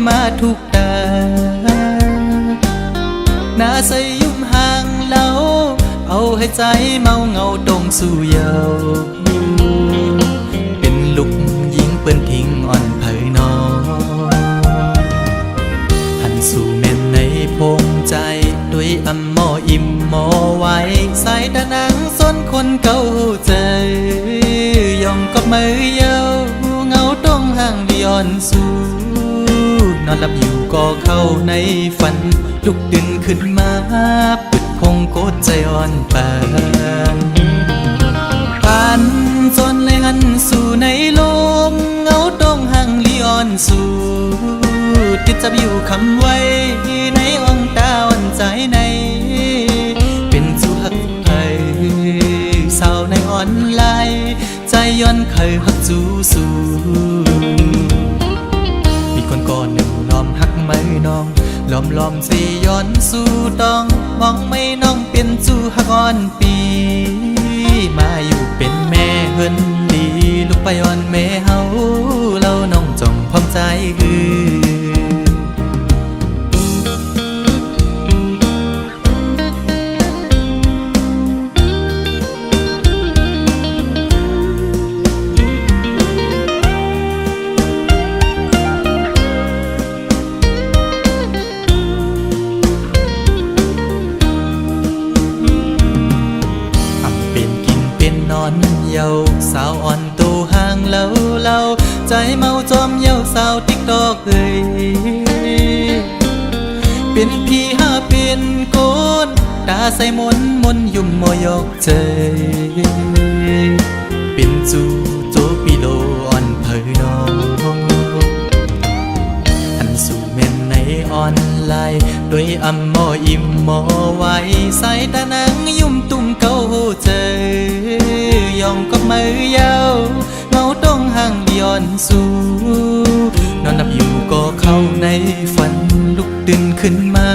มาทุกตาหน้าใสยุ่มห่างเล่าเอาให้ใจเมาเงาตรงสู่เยาเป็นลูกยิงเปิ้นทิ้งอ่อนเผยนอหันสู่แม่นในพงใจด้วยอำหมออิ่มหมอไว้สายตานังส้นคนเก่าใจยองก็มือเยาเงาต้องห่างดิออนสู่นอนหลับอยู่ก็เข้าในฝันลุกดึงขึ้นมาปิดพงโกดใจอ่อนปานผ่านจนเลยหันสู่ในลมเงาต้องห่างลีออนสู่ติดจับอยู่คำไว้ในอ่องตาอ่อนใจในเป็นสู่หักไทยสาวในอ่อนลายใจย้อนเคยหักจูสู่มีคนก่อนหนึ่งล้อมหักไม่น้องล้อมสิย้อนสู่ต้องมองไม่น้องเป็นสู่หักอ่อนปีมาอยู่เป็นแม่เฮินดีลูกไปอ่อนแม่เฮาเราน้องจ้องพร้อมใจคือเยาสาวอ่อนตูห่างเล่าใจเมาจอมเยาสาวติ๊กตอกเอ้ยเป็นพี่หาเป็นโกนตาใส่มนยุ่มมอยอกใจเป็นจูโจปีโลอ่อนเผยน้องหันสู่เม่นในออนไลน์ด้วยอำหมออิ่มหมอไว้ใส่ตานังยุ่มตุ่มเก่าใจยองก็มือยาวเงาต้องห่างย้อนสู่นอนหลับอยู่ก็เข้าในฝันลุกดึงขึ้นมา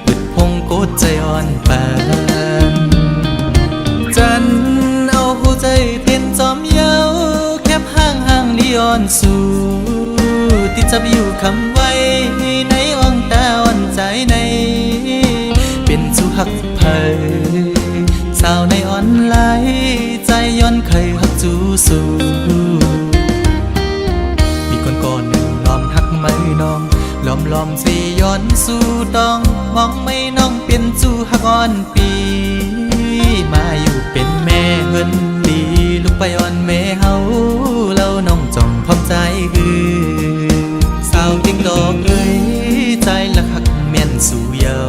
ปิดพงโกดใจอ่อนปานจันเอาหัวใจเต้นจอมเยาแคบห่างย้อนสู่ติดจับอยู่คำไว้ในอ่องตาอ่อนใจในเป็นสู่หักเผยสาวในออนไลน์ใจย้อนเคยหักจูสู่มีคนก่อนหนึ่งล้อมหักไม่น้องล้อมสิย้อนสู่ต้องมองไม่น้องเป็นจูหักอ่อนปีมาอยู่เป็นแม่เฮินดีลูกไปอ่อนแม่เฮาเราน้องจ้องพร้อมใจคือสาวติ๊กดอกเอ้ยใจละหักแม่นสู่เยา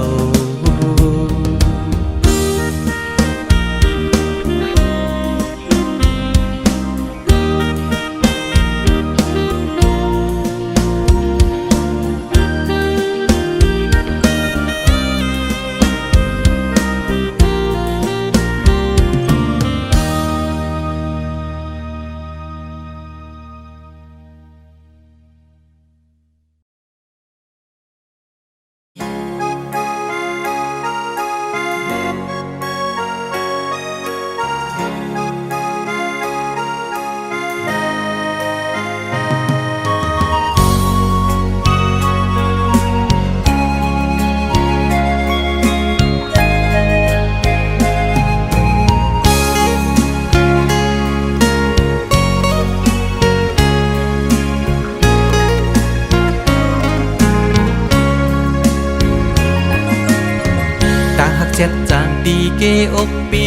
เจ็ดจางดีเกอกปี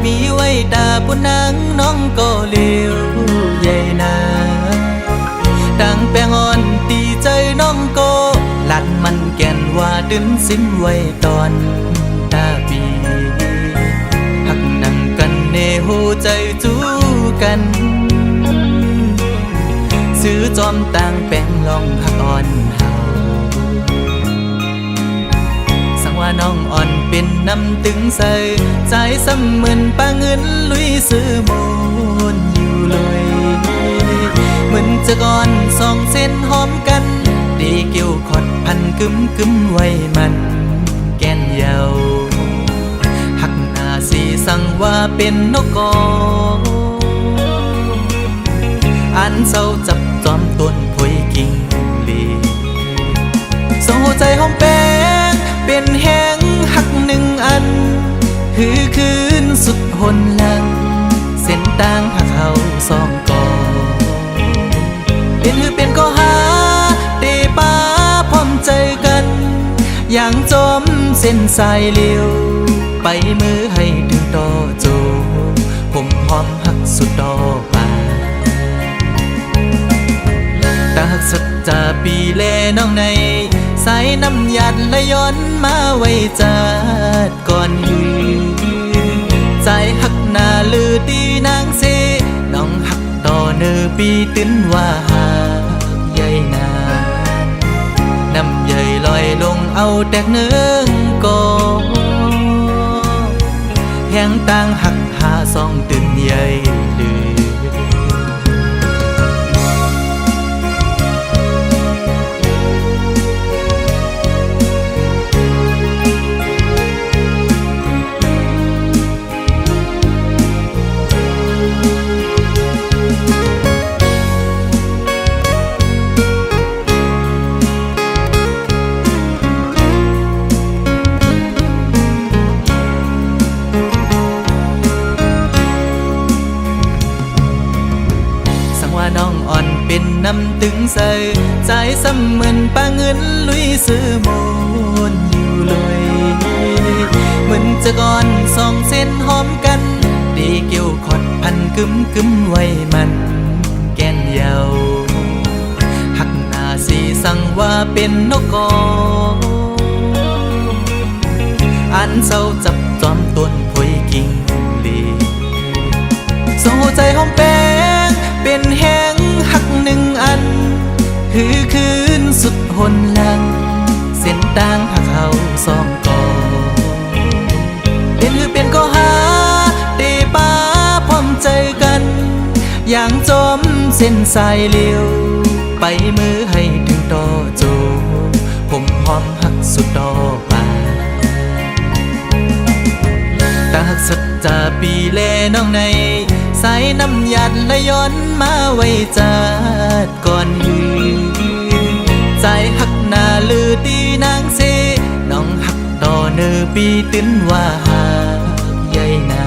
มีไว้ตาบนนางน้องก็เลี้ยวใหญ่นาดังแปงอ่อนตีใจน้องก็หลัดมันแก่นว่าดึงสิ้นไว้ตอนตาปีหักนั่งกันเนหูใจจูกันซื้อจอมต่างแปงลองหักอ่อนว่าน้องอ่อนเป็นน้ำตึงใส่ใจซ้ำเหมือนปลาเงินลุยซื้อมนอยู่เลยเหมือนจะก่อนสองเส้นหอมกันดีเกี่ยวขอดพันกึมไว้มันแก่นเยาหักหน้าสีสั่งว่าเป็นนกกออันเศร้าจับจอมต้นพวยกิ่งลี คือคืนสุดหนหลังเส้นทางหักเขาสองก่อเป็นก็หาเตป้าพร้อมใจกันอย่างจมเส้นสายเลี้ยวไปมือให้ถึงต่อโจผมหอมหักสุดดอกมาตาหักสัจจาปีแลน้องในสายน้ำหยัดและย้อนมาไว้จัดก่อนหือใจหักหน้าลือตีนางเสน้องหักต่อเนื้อปีตื้นว่าหาใหญ่นาน้ำใหญ่ลอยลงเอาแตกเนื้อก่อแห่งต่างหักหาสองตื่นใหญ่ลือน้องอ่อนเป็นน้ำตึงใสใจซ้ำเหมือนปลาเงินลุยซื้อโมนอยู่เลยเหมือนจะก่อนสองเส้นหอมกันดีเกี่ยวขอดพันกึมไว้มันแก่นเยาหักหน้าสีสั่งว่าเป็นนกกออันเศร้าจับจอมต้นพอยกิ่งลีโซ่ใจหอมแป้งเป็นแห้งหักหนึ่งอันคือคืนสุดหนหลังเส้นทางหักเขาสองก่อเป็นก็หาเตป้าพร้อมใจกันอย่างจมเส้นสายเลี้ยวไปมือให้ถึงต่อโจผมหอมหักสุดดอกมาตาหักสัจจาปีแลน้องในสายน้ำหยัดและย้อนมาไว้จัดก่อนหือใจหักหน้าลือตีนางเสน้องหักต่อเนื้อปีตื้นว่าหาใหญ่นา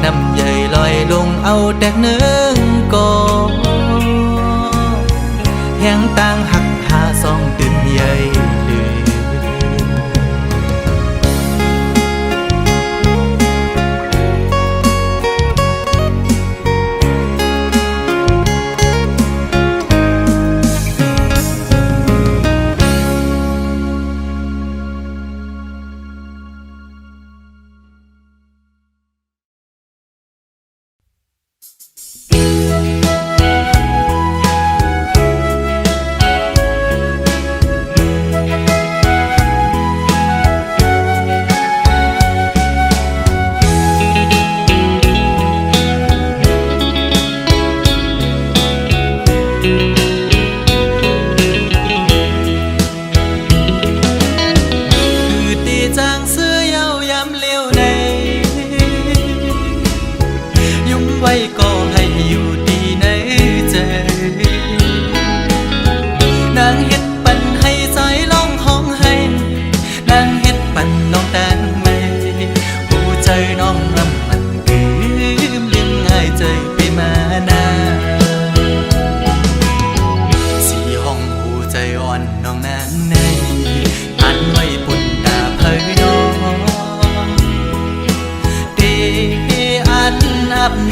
น้ำใหญ่ลอยลงเอาแตกเนื้อก่อแห่งต่างหักหาสองตื่นใหญ่ลือ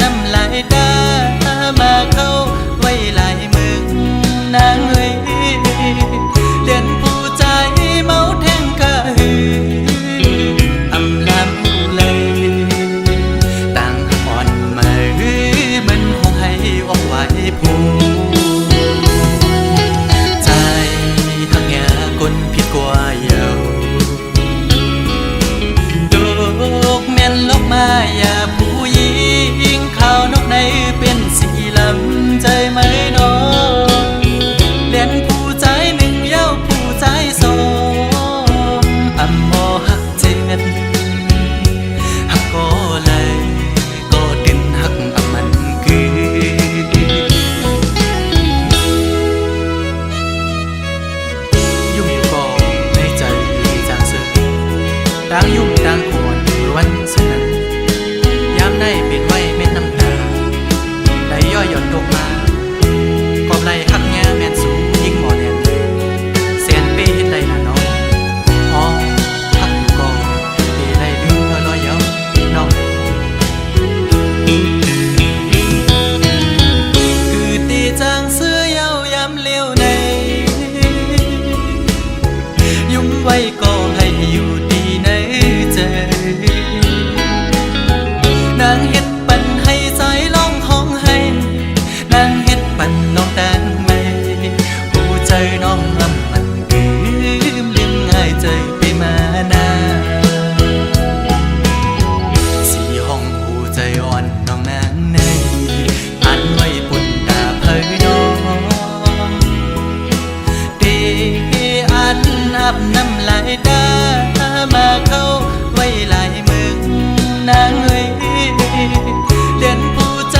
น้ำลายตามาเข้าไว้หลายมึงนางเอ้ยเลียนผู้ใจเมาแทงกะหืออำลำเลยต่างอ่อนมาหือมันคงให้ออกไว้ผู้ใจทั้งยากลผิดกว่าเยาดูกแม่นลบมาอย่าผู้หญิงข้าวนกในเป็นสีลำใจไหมน้องเลียนผู้ใจหนึ่งเย้าผู้ใจสองอำมอหักเจ็ดหักก็เลยก็ดินหักอำมันคือยุ่งก่อในใจจางเสือต่างยุ่งต่างขวน น้องลำมันลืมง่ายใจไปมานาสีห้องหูใจอ่อนน้องนางในอันไว้ปุ่นตาเพยน้องเดอันอับน้ำลายตามาเข้าไว้หลายมึงนางเอ้ยเลียนผู้ใจ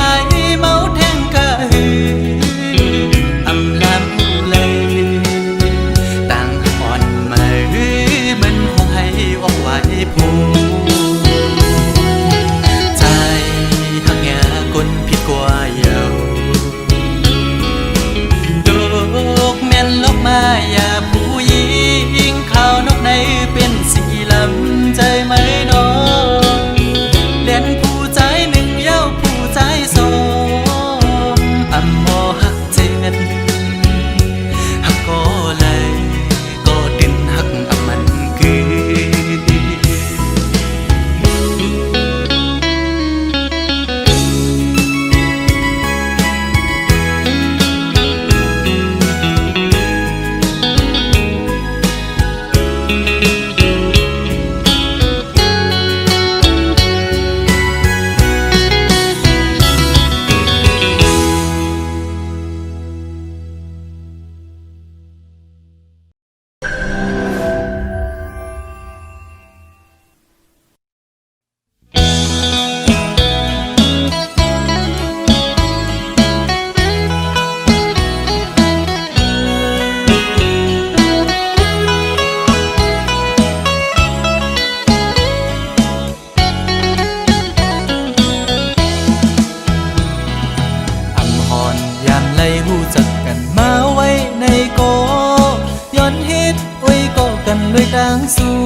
เมาแทงกะหืออำลำเลยต่างอ่อนมาเหมือนห้องให้ออกไว้ผู้ใจหักแง่คนผิดกว่าเยาดอกแม่นลกมาอย่าผู้หญิงข้าวนกในเป็นสีลำใจไหมน้องเลียนผู้ใจหนึ่งเย้าผู้ใจสองอำมอหักเจ็ดหักก็เลยก็ดินหักอำมันคือสู้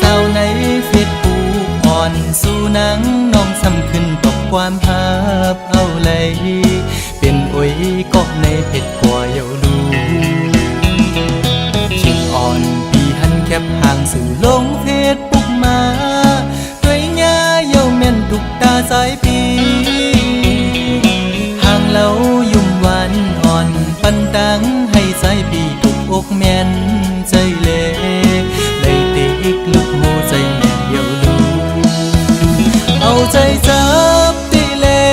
สาวในเฟซบุ๊กอ่อนสู้นางน้องซ้ำขึ้นตกความภาพเอาเลยเป็นโอ้ยก็ในเพจกว่าเยาลูชิงอ่อนปีหันแคบห่างสู่ลงเฟซบุ๊กมาด้วยหญ้าเยาแม่นทุกตาสายปีห่างเรายุ่มหวานอ่อนปันดังให้สายปีทุกอกแม่นใจเล่ได้ติกลุกหูใจแม่เยาลูเอาใจจับตีเล่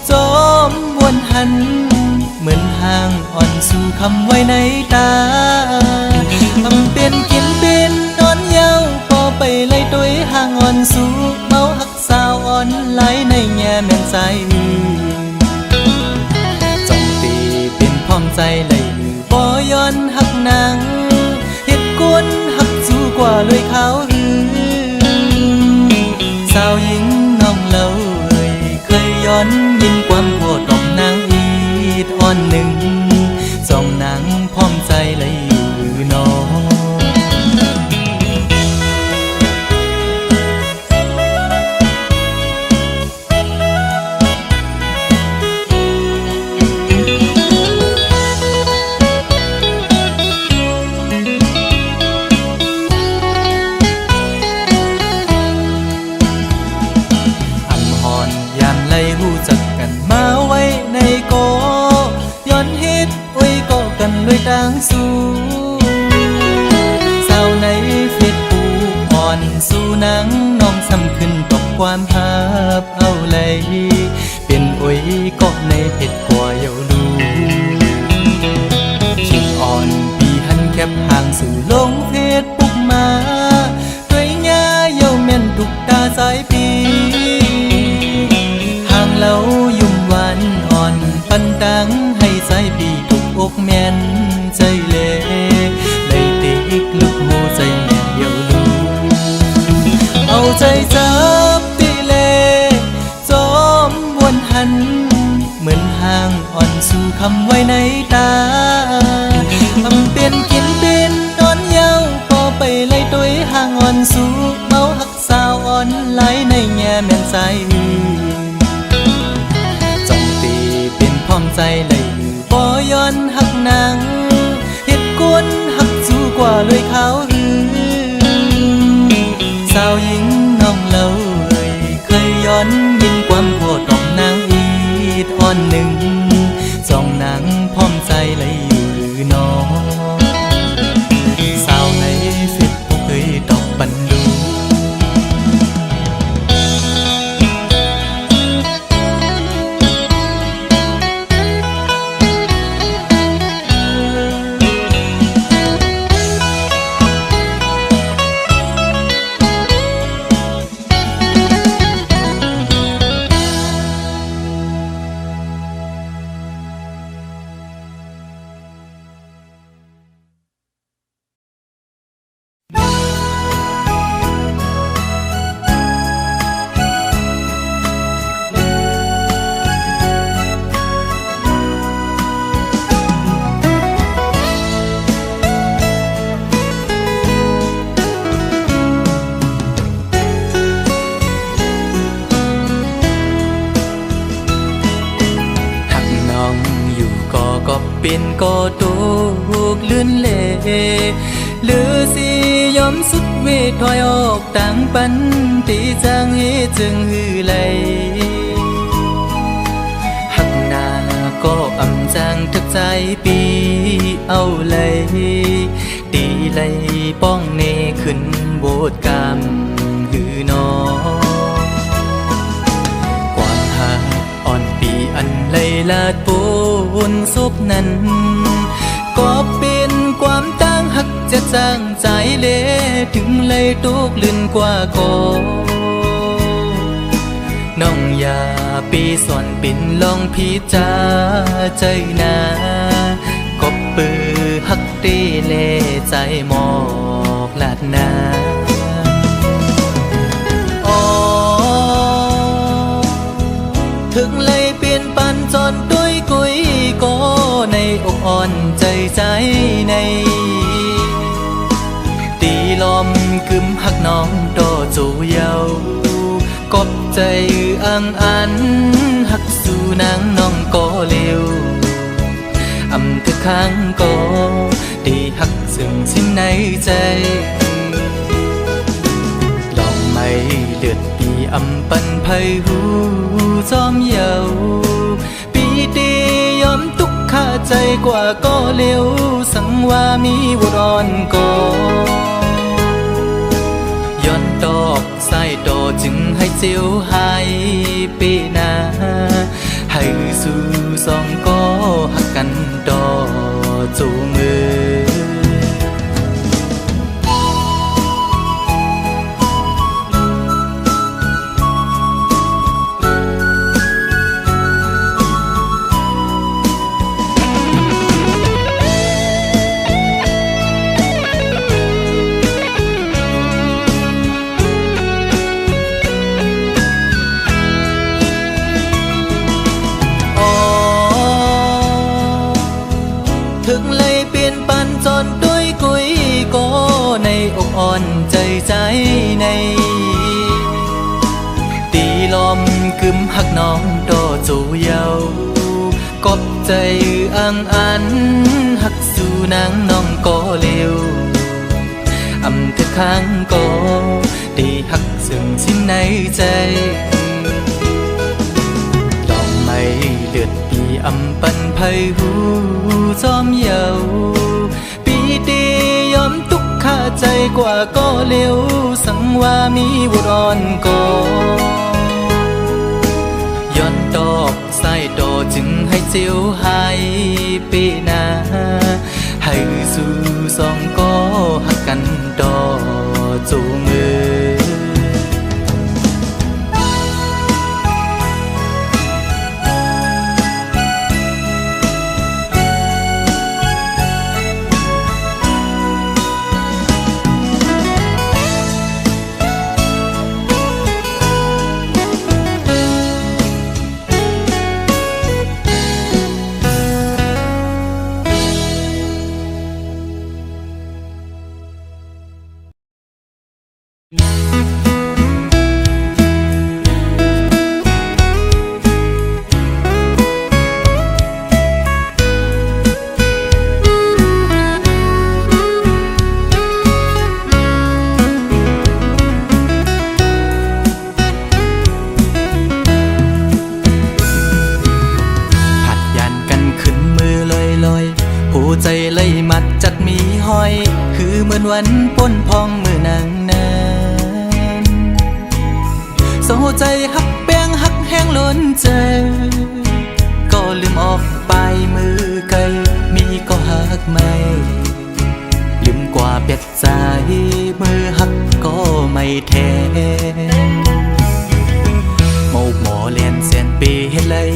จอมวนหันเหมือนห่างอ่อนสู่คำไว้ในตาทำเป็นกินเป็นนอนเยาพอไปไล่ตัวห่างอ่อนสู่เมาหักสาวอ่อนไหลในแง่แม่นใจจงตีเป็นพร้อมใจเลยบ่ย้อนหักนางเฮ็ดกวนหักสู้กว่าเลยขาวหือสาวหญิงน้องเล่าเคยย้อนยินความโคตรของนางอีดอ่อนหนึ่งสองนางพร้อมใจเลยอยู่น้องด้วยต่างสู้สาวในเฟซบุ๊กอ่อนสู้นางน้องซ้ำขึ้นตกความภาพเอาเลยเป็นโอ้ยก็ในเพจกว่าเยาลูชิงอ่อนปีหันแคบห่างสู่ลงเฟซบุ๊กมาด้วยหญ้าเยาแม่นทุกตาสายปีห่างเรายุ่มหวานอ่อนปันดังให้สายปีอกแม่นใจเล่ได้ติกลุกหูใจแม่เยาลูเอาใจจับตีเล่จอมวนหันเหมือนห่างอ่อนสู่คำไว้ในตาทำเป็นกินเป็นนอนเยาพอไปไล่ตัวห่างอ่อนสู่เมาหักสาวอ่อนไหลในแง่แม่นใจจงตีเป็นพร้อมใจเลยบ่ย้อนหักนางเฮ็ดกวนหักสู้กว่าเลยขาวหือสาวหญิงน้องเล่าเคยย้อนยินความโคตรของนางอีดอ่อนหนึ่งสองนางพร้อมใจ lấy ừ nó sao hay phết bốc hơi đọc bắn đuก็เป็นก็ตุกเลื่อนเล่หรือสิยอมสุดเวทถอยออกต่างปันตีจางเฮจึงหือไหลหักหน้าก็อำจางทึกใจปีเอาเลยตีไหลป้องเนขึ้นโบดกามหือนออ่อนปีอันไหลลาดปูนซบนั้นก็เป็นความตั้งหักจะจางใจเละถึงเลยตุกลื่นกว่าก็น้องอย่าปีสอนปิ่นลองพิจาใจนาก็ปือหักตีเล่ใจหมอกลาดนาถึงเลยเปลี่ยนปันจนด้วยกุยก็ในอกอ่อนใจใจในตีลมกึมหักน้องโตจูเยากบใจอังอันหักสู่นางน้องก็เร็วอำทึกข้างก็ตีหักซึ่งสิ้นในใจลองไม่เลือดปีอำปันไพหูจอมเยาปีตียอมทุกข้าใจกว่าก็เร็วสังว่ามีวุรอนก็ย้อนดอกใส่ดอจึงให้เจียวหายปีนาให้สู่สองก็หักกันดอจูมือถึงเลยเปลี่ยนปันจนด้วยกุยก็ในอกอ่อนใจใจในตีลมกึมหักน้องโตจูเยากบใจอังอันหักสู่นางน้องก็เร็วอำทึกข้างก็ตีหักซึ่งสิ้นในใจเลือดปีอำปันไพหูจอมเยาปีตียอมทุกข้าใจกว่าก็เร็วสังว่ามีวุรอนก็ย้อนดอกใส่ดอจึงให้เจียวหายปีนาให้สู่สองก็หักกันดอจูมือ หัวใจเลยมัดจัดมีห้อยคือเหมือนวันป้นพองมือนางนั้นสองหัวใจหักแป้งหักแห้งล้นใจก็ลืมออกไปมือไกลมีก็หักไม่ลืมกว่าเปียดใจมือหักก็ไม่แทนโมกหมอเลียนเสียนปีเฮ็ดเลย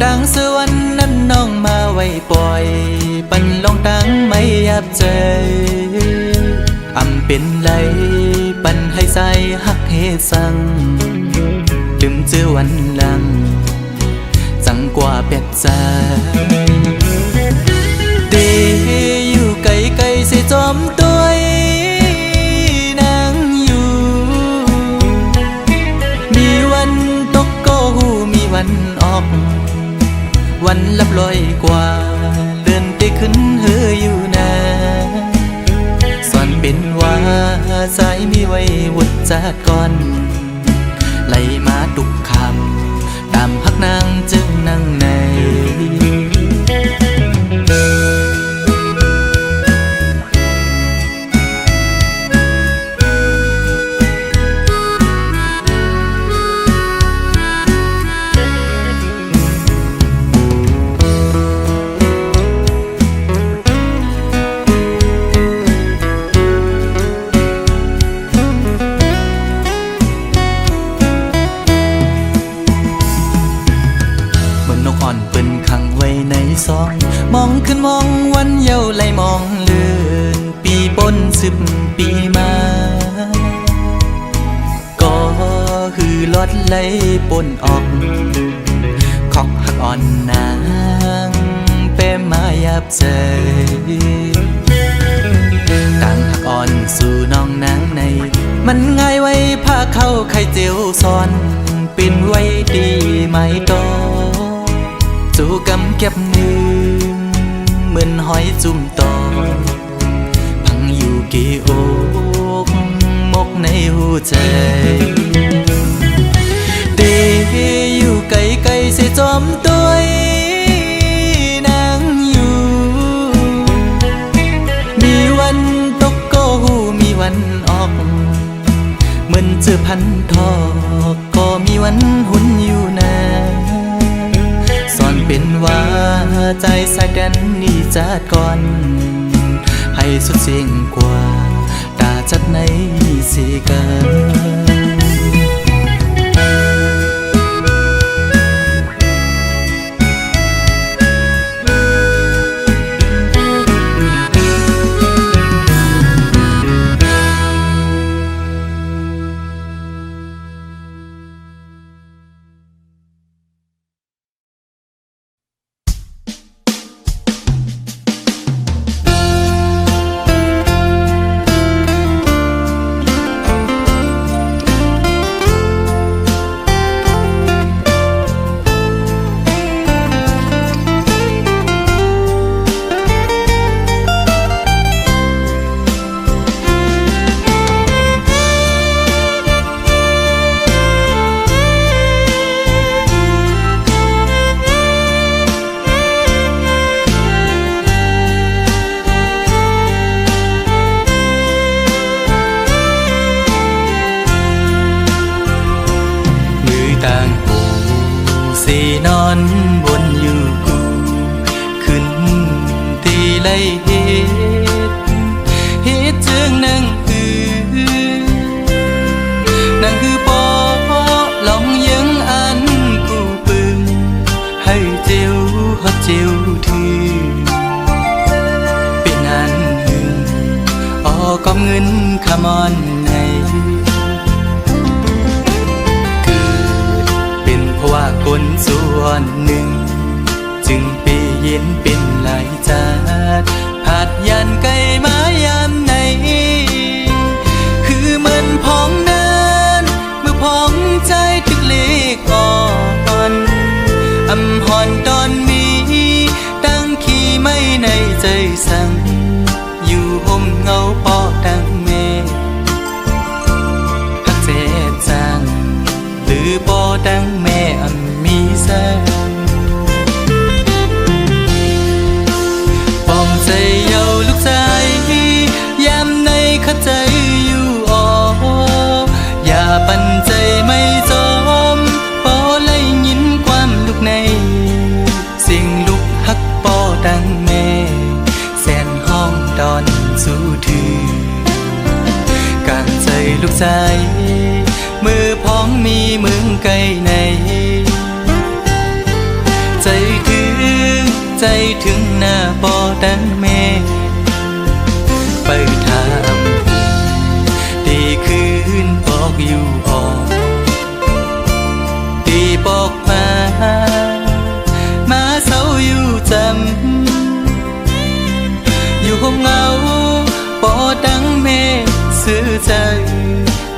ดังสวรรค์นั้นน้องมาไว้ปล่อยปันลองตั้งไม่ยับใจอำเป็นไรปันให้ใจหักเฮสังลืมเจอวันหลังจังกว่าเปียดใจเดอยู่ไกลไกลสิจอมตัวนางอยู่มีวันตกก็หูมีวันออกวันลับลอยกว่าเลื่อนไปขึ้นเฮออยู่นะสอนเป็นว่าใจมีไว้วุดจากก่อนไหลมาตุกคำตามพักนางจึงนั่งในมองขึ้นมองวันเยาว์ไหลมองเลื่อนปีปน10 ปีมาก็ฮือลอดไหลปนออกขอกหักอ่อนนางเป้มายับใจต่างหักอ่อนสู่น้องนางในมันง่ายไว้ผ้าเข้าไข่เจียวซ้อนเป็นไว้ดีไหมตอจูกำเก็บมือเหมือนหอยจุ่มตอพังอยู่กี่อกมกในหัวใจเดอยู่ไกลไกลเสียจอมตัวนางอยู่มีวันตกก็หูมีวันออกเหมือนเจอพันทอกก็มีวันหุ่นอยู่นะสอนเป็นว่าใจสายแดนนี่จัดก่อนให้สุดเสียงกว่าตาจัดในสีกัน ก็เงินขมอนในเกิดเป็นเพราะว่าคนส่วนหนึ่งจึงไปเย็นเป็นหลายจาดผาดยันไกลมายามในคือเหมือนพองเนินเมื่อพองใจถึงเลขอ่อนอำหอนตอนมีตั้งขี้ไม่ในใจสั่งอยู่ห่มเงาปอดังเมฆพักเจ็ดจางหรือปอดังแม่อันมีแสงปอง ใจเยาลูกชายยามในข้าใจอยู่อ่ออย่าปันใจไม่จอมปอเลยยินความลูกในสิ่งลูกฮักปอดังแม่แสนห้องดอนสู้ถือกางใจลูกชายมือพ้องมีมึงไกลในใจถึงหน้าปอดังแม่ไปถามดีคืนบอกอยู่ออกดีบอกมาเศร้าอยู่จำอยู่ห้องเงาปอดังแม่ซื้อใจ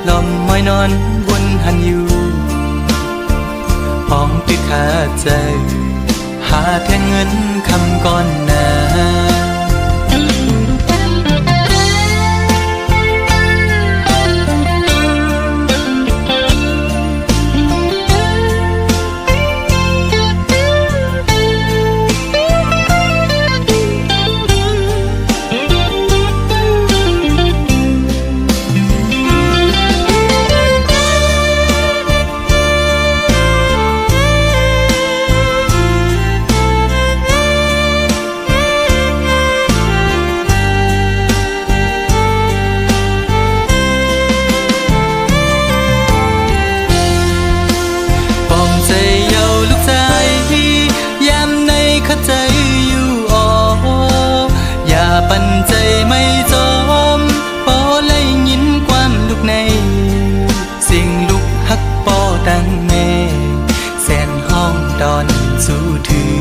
ลอมมอยนอนบนหันอยู่ห้องตึกขาใจหาแทงเงินคำก่อนหน้าปันใจไม่จอมปอเลยยินความลูกในสิ่งลูกฮักปอดังแม่แสนห้องดอนสู้ถือ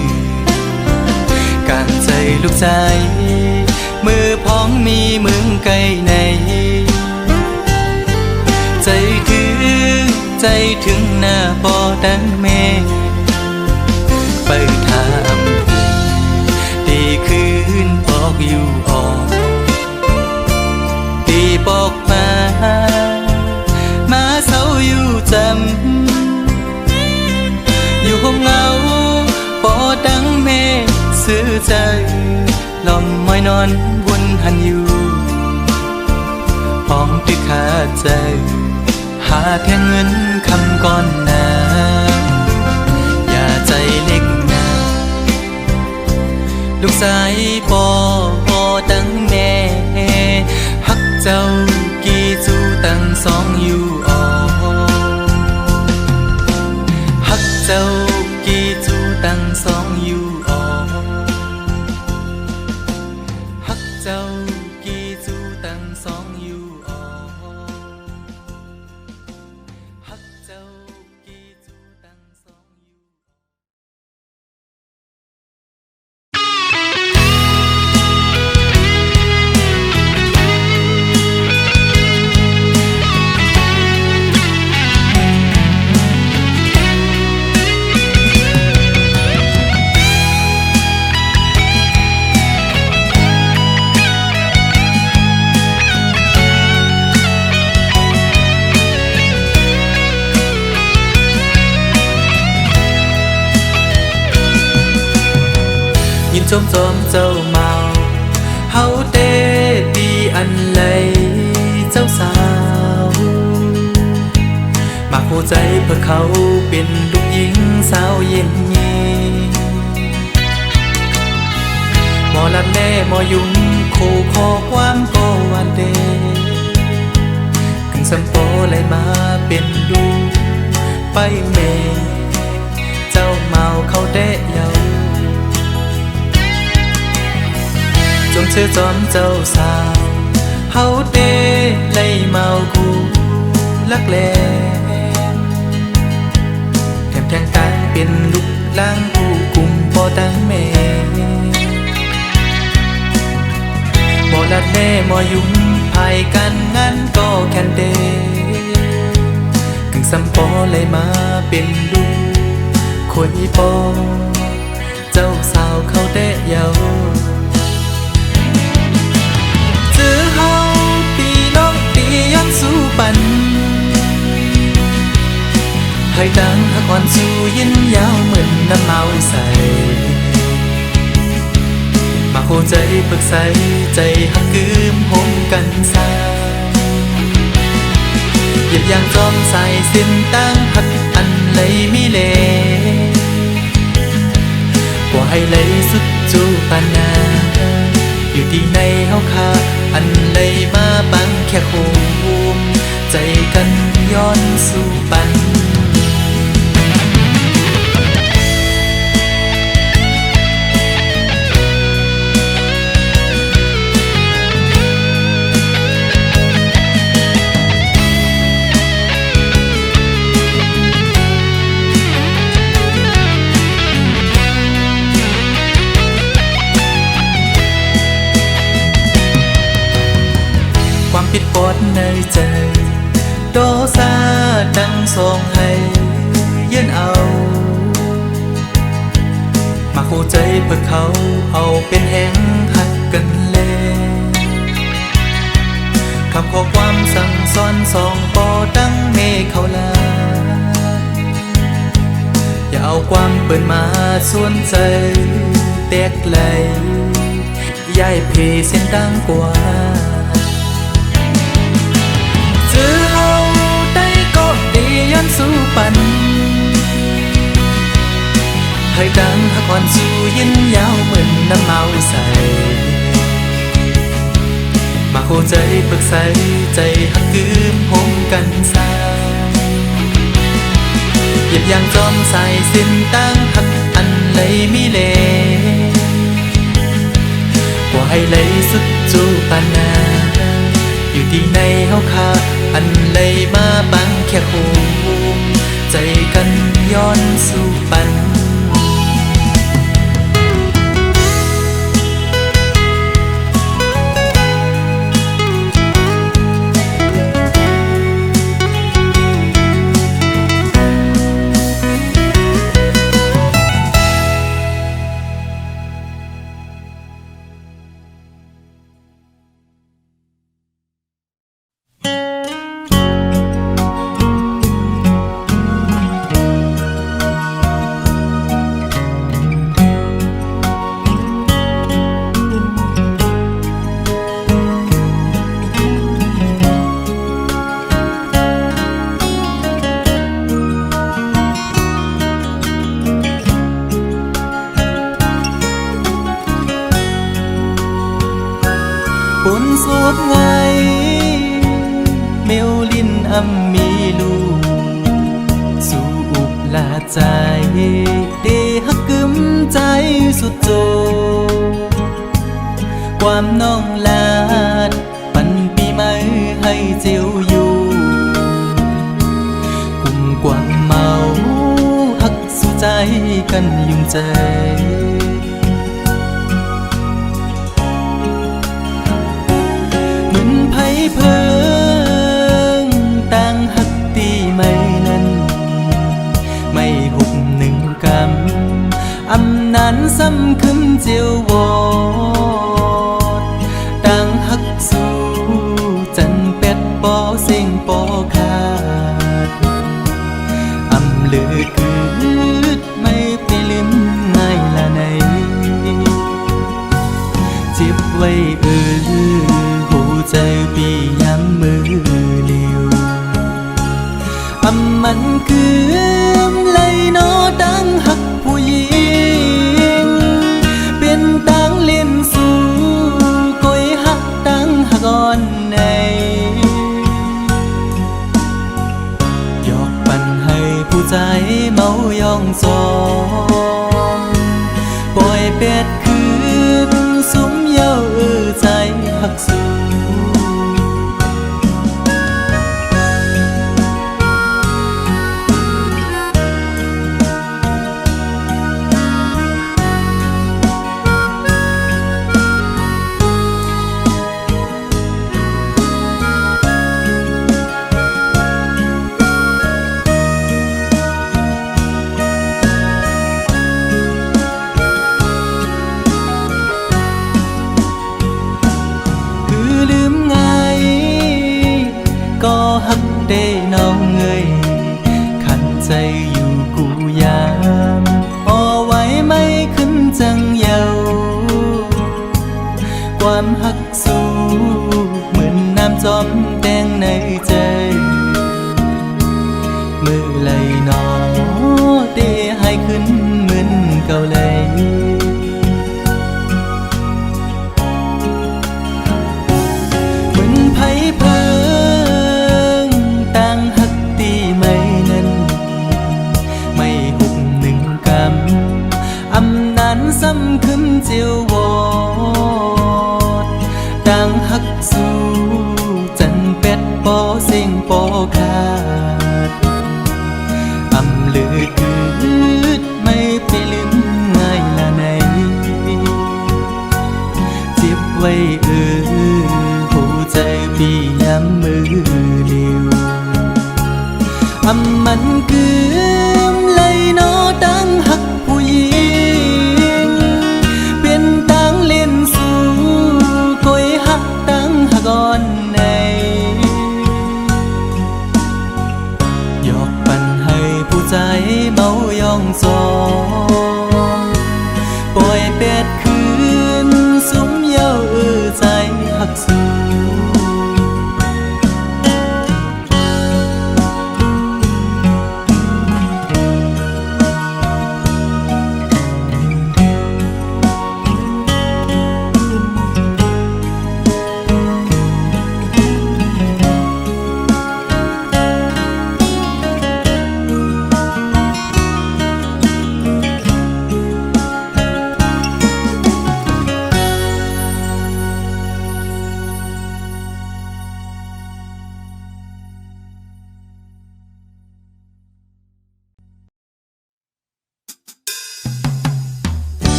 กางใจลูกชายมือพ้องมีมึงไกลในใจถึงหน้าปอดังแม่ไปถามดีคืนบอกอยู่ออกดีบอกมาเศร้าอยู่จำอยู่ห้องเงาปอดังแม่ซื้อใจลอมมอยนอนบนหันอยู่ห้องตึกขาใจหาแทงเงินคำก่อนหน้าอย่าใจเล็กนะลูกสายปอดังแม่ฮักเจ้ากี่จูตั้งสองอยู่ออฮักเจ้ากี่จูตั้งสองอยู่ออฮักเจ้ากี่จูตั้งสองอยู่ออฮักเจ้ากี่จูตั้งสองอยู่ยินชมเจ้าเมาเฮาเตดีอันเลยเจ้าสาวมาคู่ใจเพื่อเขาเป็นลูกหญิงสาวเย็นนี้หมอลัดแม่หมอยุ่งคู่ขอความก็วันเดกึ่งสัมโปเลยมาเป็นลูกไปเมเจ้าเมาเขาเตะเยาจงเชื่อจอมเจ้าสาวเฮาเดเลยเมาคู่ลักแลแถมแทงการเป็นลูกล้างผู้กุมปอดังแม่บ่ลัดแม่บ่ยุ่งภายกันงั้นก็แค่นเดกึ่งสัมปอเลยมาเป็นลูกคุยปอเจ้าสาวเขาเดะเยาปันให้ดังหักอ่อนสู้ยินยาวเหมือนน้ำเมาใสบ มาโคใจปรึกษาใจหักคืมหมกันซาหยิบยางจอมใส่สิ้นตั้งหักอันเลยมีเลกว่าให้เลยสุดจูปานาอยู่ที่ในเฮาคาอันเลยมาบังแค่โคมใจกันย้อนสู่ปันความผิดปดในใจโดซาดังสองให้ยื่นเอามาคู่ใจเพื่อเขาเอาเป็นแห่งหักกันเลยคำข้อความสั่งสอนสองปอดังเมฆเขาลาอย่าเอาความเปิดมาส่วนใจแตกไหลย้ายเพเส้นดังกว่าเฮาได้ก็ดีย้อนสู่ปันให้ดังหักอ่อนสู่ยินยาวเหมือนน้ำเมาใสมาโคใจปรึกษาใจหักคืมหมกันซาหยิบยางจอมใส่สิ้นตั้งหักอันเลยมีเลกว่าให้เลยสุดจูปานาอยู่ที่ในเฮาคาอันเลยมาบังแค่โคมใจกันย้อนสู่ปันปนสวดไงเมลลินอัมมีลูสู่อุกลาใจเดหักกึมใจสุดโจความน้องลาดปันปีใหม่ให้เจียวอยู่กุ่มกวางเมาหักสู่ใจกันยุ่งใจเพิ่งตั้งหักตีไม่นั้นไม่หุบหนึ่งกำอำนานซ้ำขึ้นเจียววอดตั้งหักสู่จันเป็ดปอเสียงปอขาดอำลือคืดไม่ไปลืมง่ายละในจิบไว้ใจปีย้ำมือเลียวมันคือเลยนอดังหักผู้หญิงเป็นตังเล่นสู่ก้อยหักตังหักอ่อนในหยอกปันให้ผู้ใจเมายองจองปล่อยเป็ดคืนสุมเย้าใจหักสู่ได้น้องเงยขันใจอยู่กูยามพอไว้ไม่ขึ้นจังเยา ความหักสู้เหมือนน้ำจอมแดงในใจมือไหลหนอเตะให้ขึ้นเหมือนเก่าเลยเหมือนไผ่เพิงต่างหักตีไม่นั้นไม่หุบหนึ่งกำอำนั้นซ้ำขึ้นเจียววอดต่างหักสู้จันเป็ดปอเสียงปอขาดอำลืดคืดไม่ไปลืมง่ายละไหนเจ็บไว้หัวใจพี่ย้ำมือเดียวอำมันคืมเลยนอตั้งหักผู้หญิงเป็นตั้งเล่นสู่คอยหักตั้งหักอ่อนในหยอกปันให้ผู้ใจเมายองซองปล่อยเป็ดคืนสุมเย้าใจหักสู่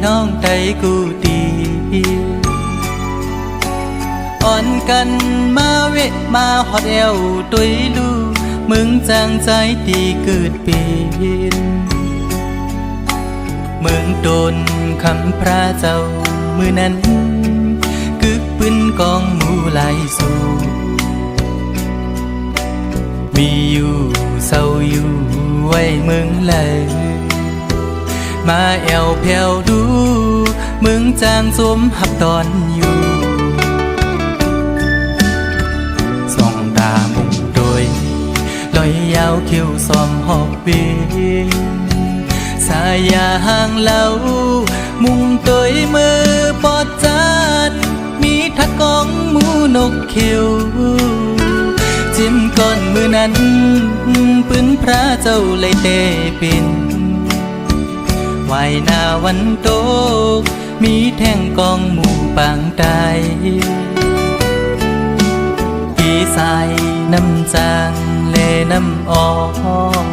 น้องใจกูดีอ่อนกันมาเวะมาฮอดเอวตุยลูมึงจางใจตีเกิดเป็นมึงโดนคำพระเจ้ามือนั้นกึกปืนกองหมูไหลสู่มีอยู่เศร้าอยู่ไว้มึงเลยมาแอวแผ่วดูมึงจางสมหับตอนอยู่ส่องตามุงโดยลอยยาวคิ้วซ้อมหอบเบียสายาห่างเล่ามุงโดยมือปอดจัดมีทักกองหมูนกเขียวจิ้มก้อนมือนั้นปืนพระเจ้าเลยเตเป็นวายหน้าวันโตกมีแท่งกองหมู่ปางตายปีสายน้ำจางเลน้ำออก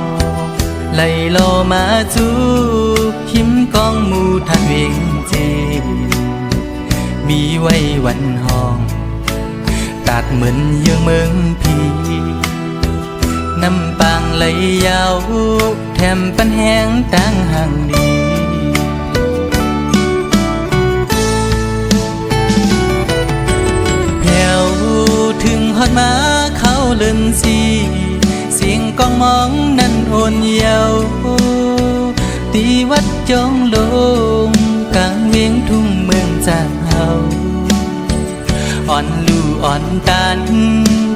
ไหลโลมาจูหิมกองหมู่ทันเวงเจมีไว้วันห้องตัดเหมือนยังเมืองพีน้ำปางไหลยาวแถมปันแห้งตั้งห่างดีแผ่วถึงฮอดมาเขาเลินสีเสียงกองมองนั้นโอนเยาวตีวัดจองลงกลางเวียงทุ่งเมืองจากเฮาอ่อนลู่อ่อนตาน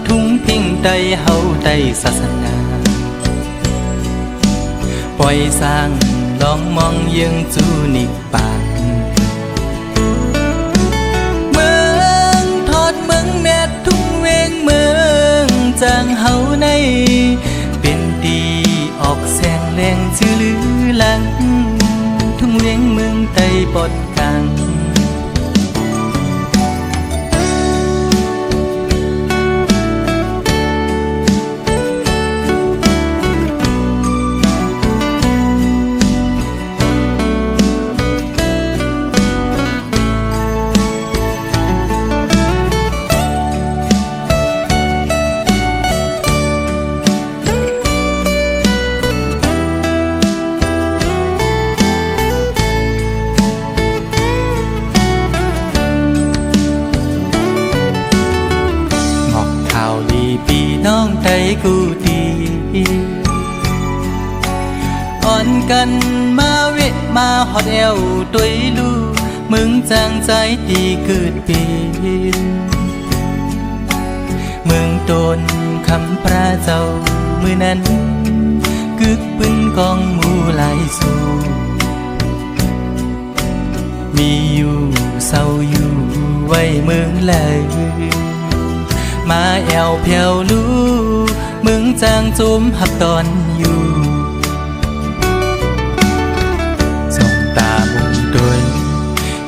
ทุ่งพิงใดเฮาใดศาสนาปล่อยสร้างลองมองยังจูนิปานเมืองทอดเมืองแม่ทุ่งเวงเมืองจางเฮาในเป็นดีออกแสงแรงชื่อลือหลังทุ่งเวงเมืองไต้ปอดกัง กูตีอ่อนกันมาเวะมาฮอดแอวตุยลูมึงจางใจตีเกิดเป็นเมืองตนคำพระเจ้ามือนั้นกึกปืนกองหมู่หลายสู่มีอยู่เศร้าอยู่ไว้เมืองเลยมาแอวเพียวลูมึงจางจุมหับตอนอยู่ส่องตามุงโดย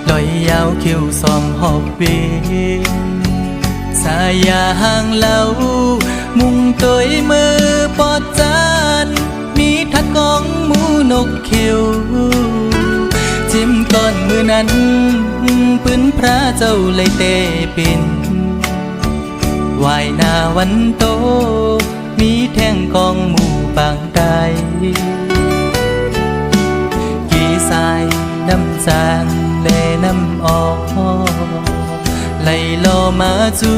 ลอยยาวคิ้วสองหอบเวสายาห่างเล่ามุงโดยมือปอดจานมีทัดกองหมูนกเขียวจิ้มก้อนมือนั้นปืนพระเจ้าเลยเตเป็นวายหน้าวันโตมีแท่งกองหมู่ปางใดกี่สายน้ำจางเลน้ำออกไหลลอมาจู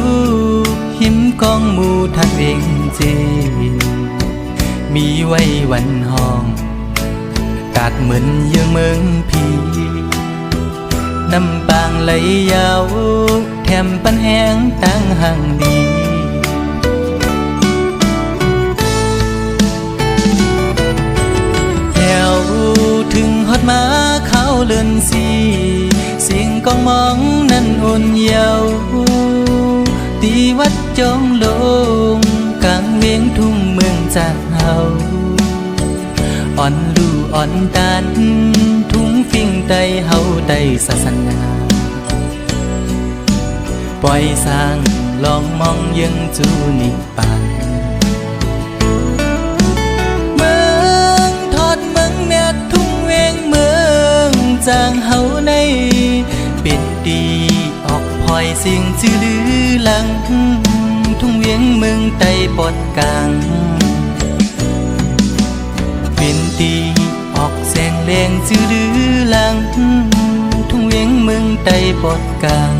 หิมกองหมู่ทัดเวงเจมีไว้วันห้องกาดเหมือนเยืองเมืองพีน้ำบางไหลยาวแถมปันแห้งตั้งห่างดีแล้วถึงฮอดมาเขาเลื่อนสีเสียงกองมองนั้นอ่อนเยาว์ตีวัดจองลงกลางเวียงทุ่งเมืองจากเฮาอ่อนลู่อ่อนตันทุ่งฟิ่งใดเฮาได้ศาสนาปล่อยสร้างลองมองยังจูนิปานเมืองทอดเมืองแม่ทุ่งเวงเมืองจางเฮาในปิดดีออกพลอยเสียงจื้อลือหลังทุ่งเวียงเมืองใต้ปอดกลางเป็นตีออกแสงแรงจื้อลือหลังทุ่งเวียงเมืองใต้ปอดกลาง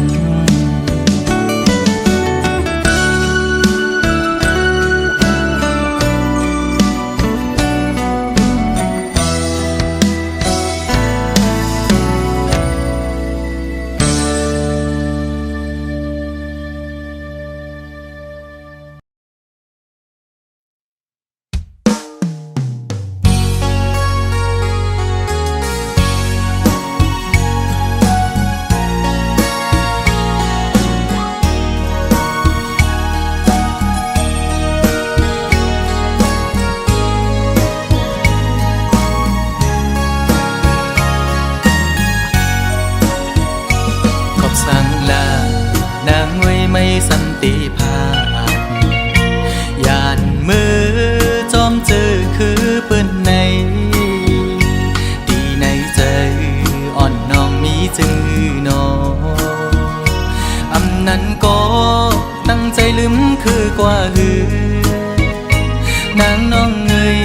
สั่งลานางไว้ไม่สันติภาพยานมือจอมเจอคือปืนในดีในใจอ่อนน้องมีจื้อนออำนั้นก็ตั้งใจลืมคือกว่าหือนางน้องเงย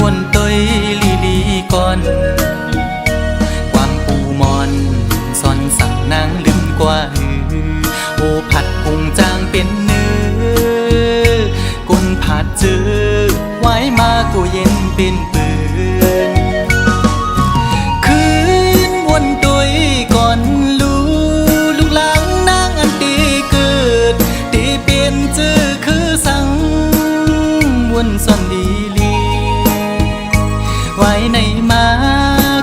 วนต้อยลีก่อนความปูมอนซ่อนสั่งนางลืมกว่าโอผัดพุงจางเป็นเนื้อกุนผัดเจอไว้มากูเย็นเป็นปืนคืนวนตุยก่อนลูกหลังนางอันตีเกิดตีเปลี่ยนจื้อคือสั่งวนซ่อนดีลีไว้ในมา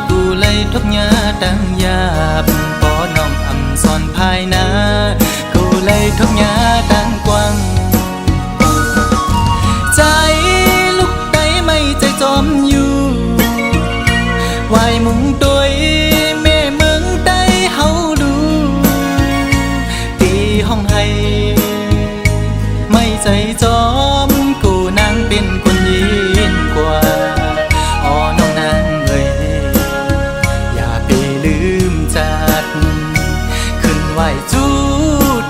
กูเลยทบยาดังยาบปอน้องอำซ่อนภายนากูเลยทบยาดังกว้างใจลูกใดไม่ใจจอมอยู่ไว้มุงโดยแม่เมืองใดเฮาดูตีห้องให้ไม่ใจจอมกูนางเป็นคนยินกว่าอ๋อน้องนางเอ้ยอย่าไปลืมจัดขึ้นไหวจู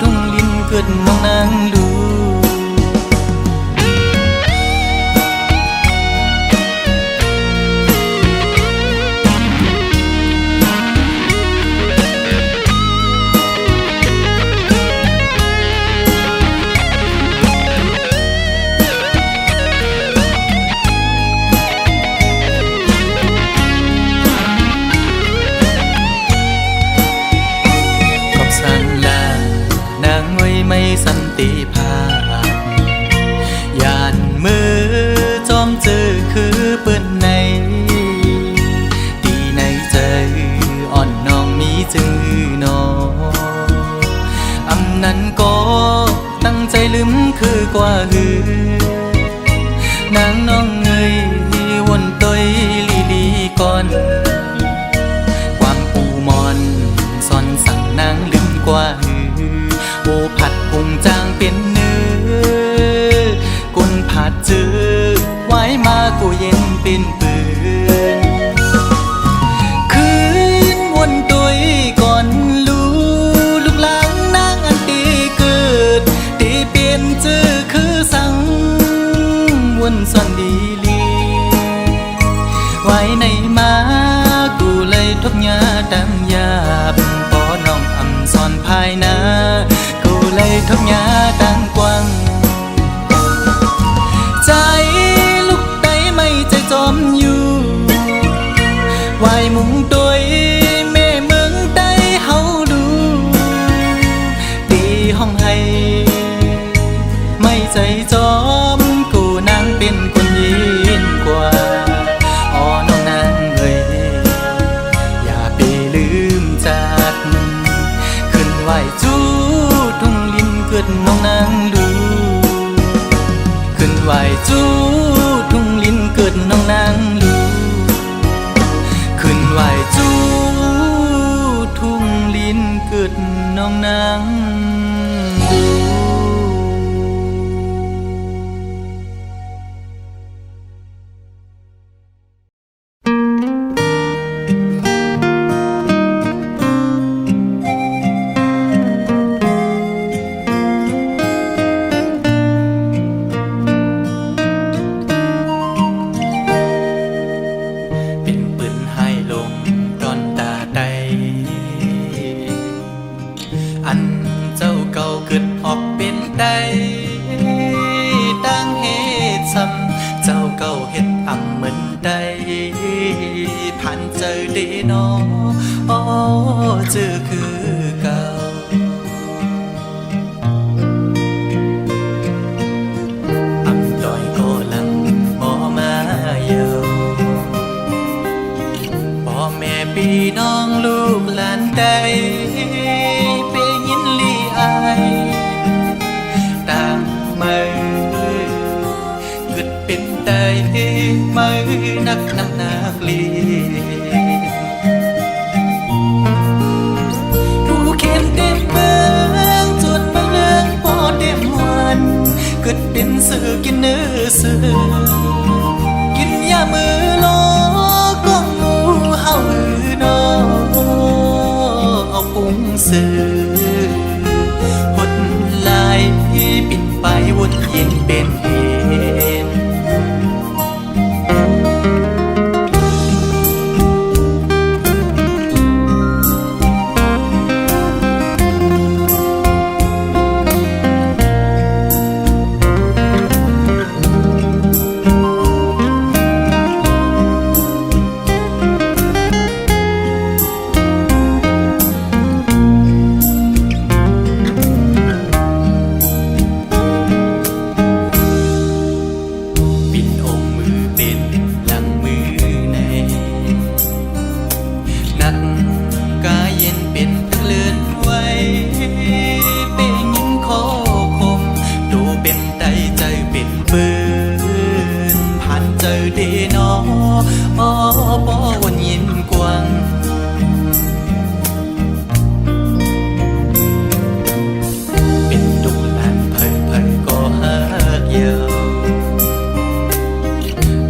ทุ่งลินเกิดน้องนางดู ติภาพยานมือจอมเจอคือเปิ้นในตีในใจอ่อนน้องมีจื้อนออำนั้นก็ตั้งใจลืมคือกว่าหือนางน้องเงยวนต้อยลีลีก่อนความปูมอนซ่อนสั่งนางลืมกว่าหือโอผัดพุงจางเป็นเนื้อกุนผัดจือไว้มากูเย็นเป็นปืนคืนวนต้อยก่อนลูกหลังนางอันตีเกิดตีเปลี่ยนจือคือสั่งวนซ่อนดีลีไว้ในมากูเลยทบยาดังยาบพอน้องอำซ่อนภายนากูเลยทบยาดังกว้างใจลูกใดไม่ใจจอมอยู่ไว้มุงโดยแม่เมืองใดเฮาดูตีห้องให้ไม่ใจจอมกูนางเป็นคนยินกว่าอ๋อน้องนางเอ้ยอย่าไปลืมจากขึ้นไหวจูทุ่งลินเกิดน้องนางดูขึ้นไหวจูทุ่งลินเกิดน้องนางดูขึ้นไหวจูทุ่งลินเกิดน้องนางดู เป็นปืนให้ลงตอนตาใดอันเจ้าเก่าเกิดออกเป็นใดตั้งเหตุซ้ำเจ้าเก่าเฮ็ดอำเหมือนใดผ่านเจอเดนออ๋อเจอคือเก่าอำต้อยก็ลังบ่มาเยาพ่อแม่พี่น้องลูกหลานใดไปยินลีอายต่างมือเกิดเป็นใดมือนักน้ำหนักลีผู้เข็มเต็มเมืองจนมาเลืองพอเต็มวันเกิดเป็นสื่อกินเนื้อสื่อกินยามือโลก็งูเห่าหือนอเอาปุงสื่อหดลายปิดไปวนเย็นเป็นเหตุปืนผ่านเจอเดนออ๋อบ่วนยินกว้างเป็นดูหลานเผยก็หักเยา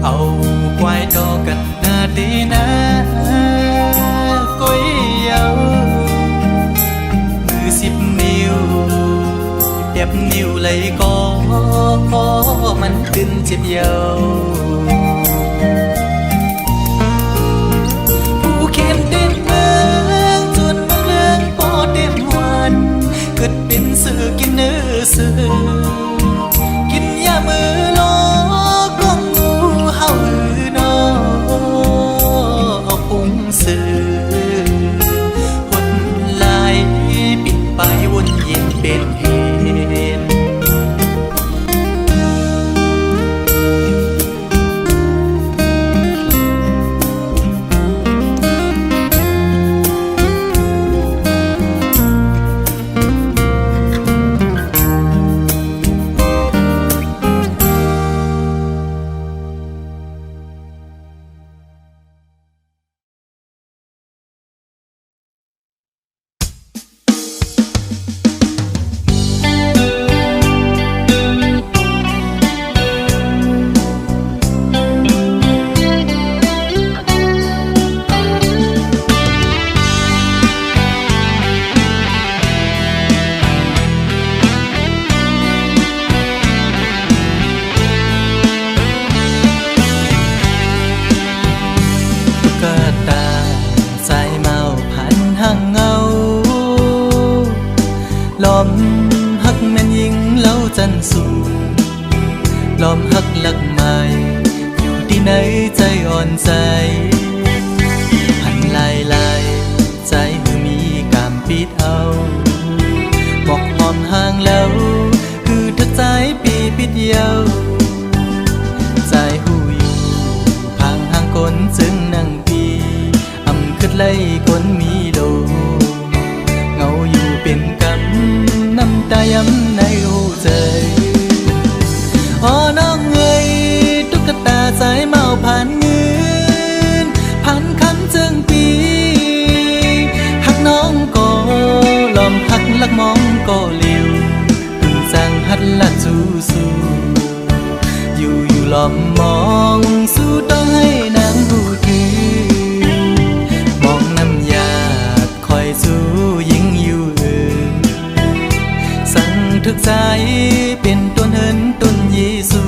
เอาควายดอกันหน้าดีนะก้อยเยามือ10 นิ้วเด็บนิ้วเลยก็มันขึ้นเจ็บเยาผู้เข็มเต็มเมืองจนมาเลืองพอเต็มวันเกิดเป็นสื่อกินเนื้อสื่อกินยามือโลก็งูเห่าหือนอเอาพุงสื่อหดลายปิดไปวนเย็นเป็นเหตุ กแม่นยิงเล่าจันสูงล้อมหักหลักใหม่อยู่ที่ไหนใจอ่อนใจหันลายใจคือมีกามปิดเอาบอกหอมห่างแล้วคือถ้าใจปีปิดเยาใจหูอยู่ห่างห่างคนจึงนั่งปีอำขึ้นไล่คนมีโลเงาอยู่เป็นกำน้ำตาย้ำในหูใจอ๋อน้องเอ้ยตุ๊กตาสายเมาผ่านเงินผ่านคำจึงปีหักน้องก็ลอมหักลักมองก็เลี้ยวถึงสร้างหัดละสู้อยู่ลอมมองสู้ต้องให้นางหูถือมองน้ำยาดคอยสู้ยิ่งอยู่อื่นสั่งทึกใจเป็นต้นเหินต้นเยซู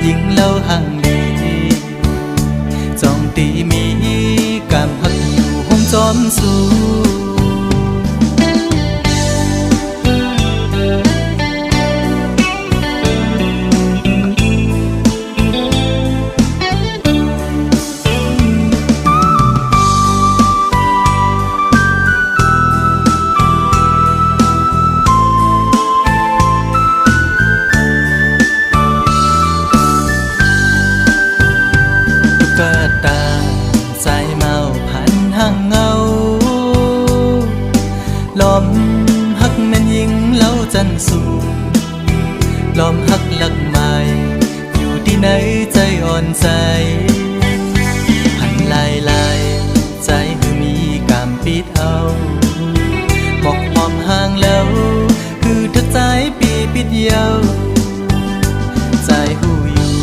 ยิ่งเล่าห่างดีจองตีมีกามหักอยู่ห้องจอมสู้หักแม่นยิงเล่าจันสูงล้อมหักหลักใหม่อยู่ที่ไหนใจอ่อนใจหันลายใจคือมีกามปิดเอาบอกหอมห่างแล้วคือถ้าใจปีปิดเยาใจหูอยู่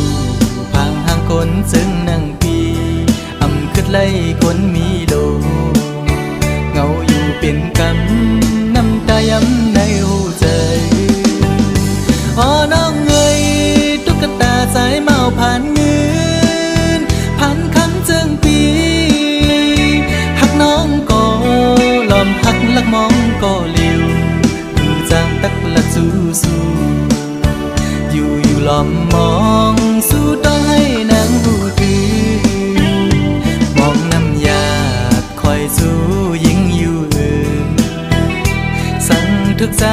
พังห่างคนจึงนั่งปีอำขึ้นไล่คนมีโลเงาอยู่เป็นกำน้ำตาย้ำในหูใจอ๋อน้องเอ้ยตุ๊กตาสายเมาผ่านเงินผ่านคำจึงปีหักน้องก็ลอมหักลักมองก็เลี้ยวคือจางตักละสู้อยู่ลอมมองสู้ต้องให้นางหูถือมองน้ำยาดคอยสู้ยิ่งอยู่ทึกใจ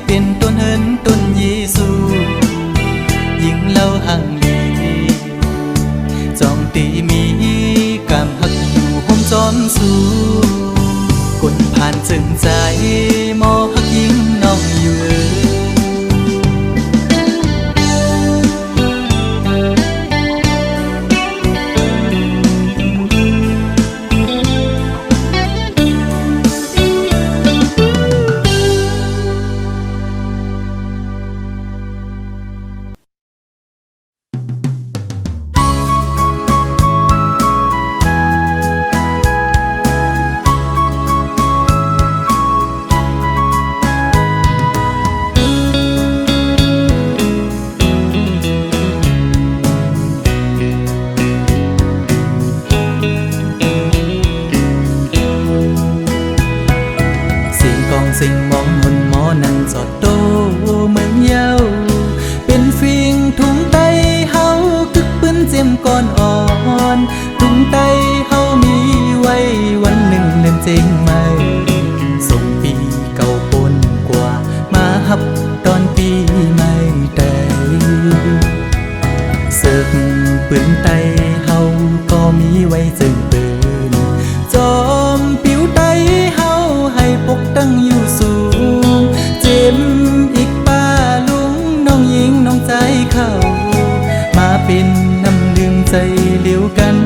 เป็นต้นเหินต้นเยซูยิ่งเล่าห่างลีจองตีมีกามหักอยู่ห้องจอมสู้คนผ่านจึงใจมอหักยิ่งน้องอยู่สิ่งมองหนหมอนั่งจอดโตเมืองเยาเป็นฟิงถุงไตเฮาคึกปืนเจียมก่อนอ่อนถุงไตเฮามีไว้วันหนึ่งเล่นเจงไหมส่งปีเก่าปนกว่ามาฮับตอนปีใหม่แต่เสิร์ฟปืนไตเฮาก็มีไว้จึงปืนจอมผิวไตเฮาให้ปกตั้งอยู่สูงเจ็บอีกป้าลุงน้องหญิงน้องใจเข้ามาเป็นน้ำดึงใจเลี้ยวกัน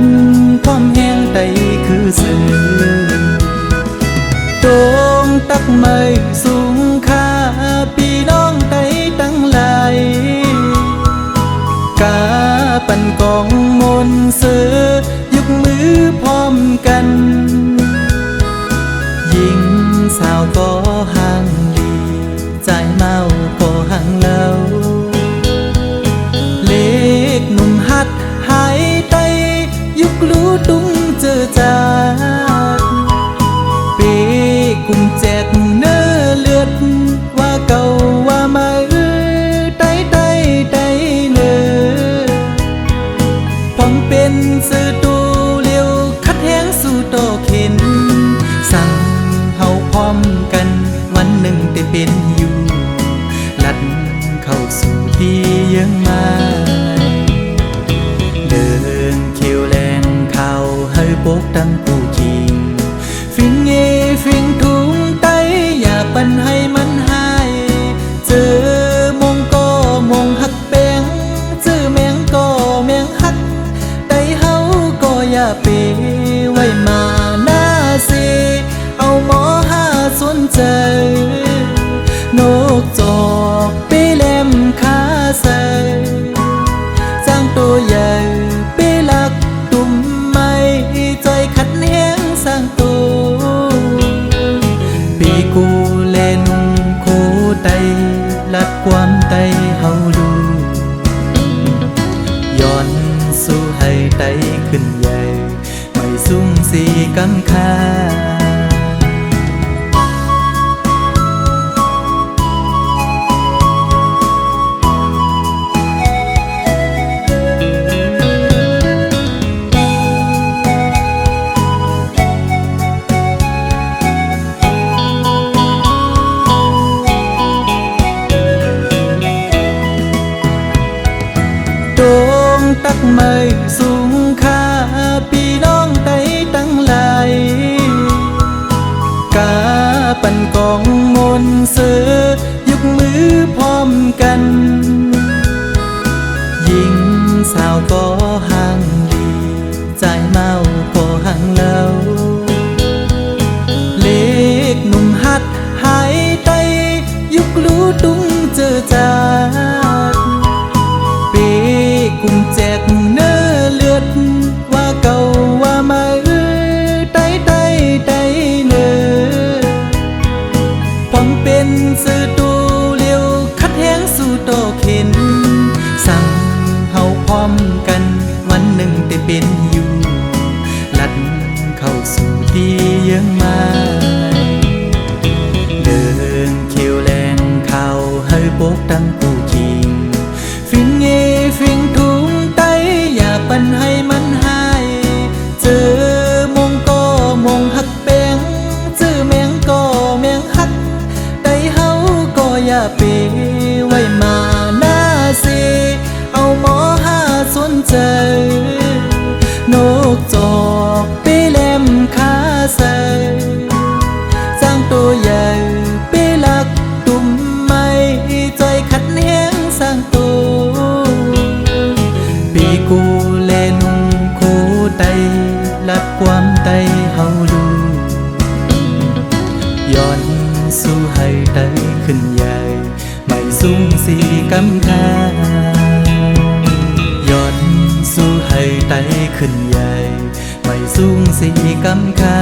พร้อมแห้งไตคือสื่อโด่งตักไม่สูงค่าพี่น้องไตตั้งหลายกาปันกองมนเสือยกมือพร้อมกันยิงสาวก็ห่างลีใจเมาก็ห่างเล่าเล็กหนุ่มหัดหายไตยุกรู้ตุ้งเจอจากปีกุมแจกเนื้อเลือดว่า สู่ที่ยังมาเดินเขียวแลนเข้าให้ปกตั้งผู้คิงฟิงเงฟิงทุงไตอย่าปันให้มันหายเจอมงก็มงหักแปงเจอแมงก็แมงหักได้เฮาก็อย่าเปไว้มาหน้าสิเอาหมอหาสนใจนกจอกไปแหลมขาใส่จ้างตัวใหญ่ไปลักตุ่มไม้ใจขัดแห้งสร้างตัวปีกูแลนุ่งคู่ไตลัดความไตเฮาดูย้อนสู้ให้ไตขึ้นใหญ่ไม่สุ่มสีกำคาตักไม่สูงค่าพี่น้องไตตั้งหลายกาปันกองมนเสือยกมือพร้อมกันยิงสาวก็ห่างลีใจเมาก็ห่างเล่าเล็กหนุ่มหัดหายไตยุกรู้ตุ้งเจอจากุมแจกเนื้อเลือดว่าเก่าว่ามาไตเนื้อพร้อมเป็นสื่อตูเลี้ยวคัดแห้งสู่โตเข็นสั่งเฮาพร้อมกันวันหนึ่งได้เป็นอยู่ลัดเข้าสู่ที่ยังมาเดินเขียวแลนเข้าให้ปกตั้งผู้คิงฟิงเงฟิงทุงไตอย่าปันให้มันหายเจอมงก็มงหักแปงเจอแมงก็แมงหักได้เฮาก็อย่าเปไว้มาหน้าสิเอาหมอหาสนใจนกจอกไปแหลมขาใส่จ้างตัวใหญ่ไปลักตุ่มไม้ใจขัดแห้งสร้างตัวปีกูแลนุ่งคู่ไตลัดความไตเฮาดูย้อนสู้ให้ไตขึ้นใหญ่ไม่สูงสีกำคาย้อนสู้ให้ไตขึ้นใหญ่ไม่สูงสีกำคา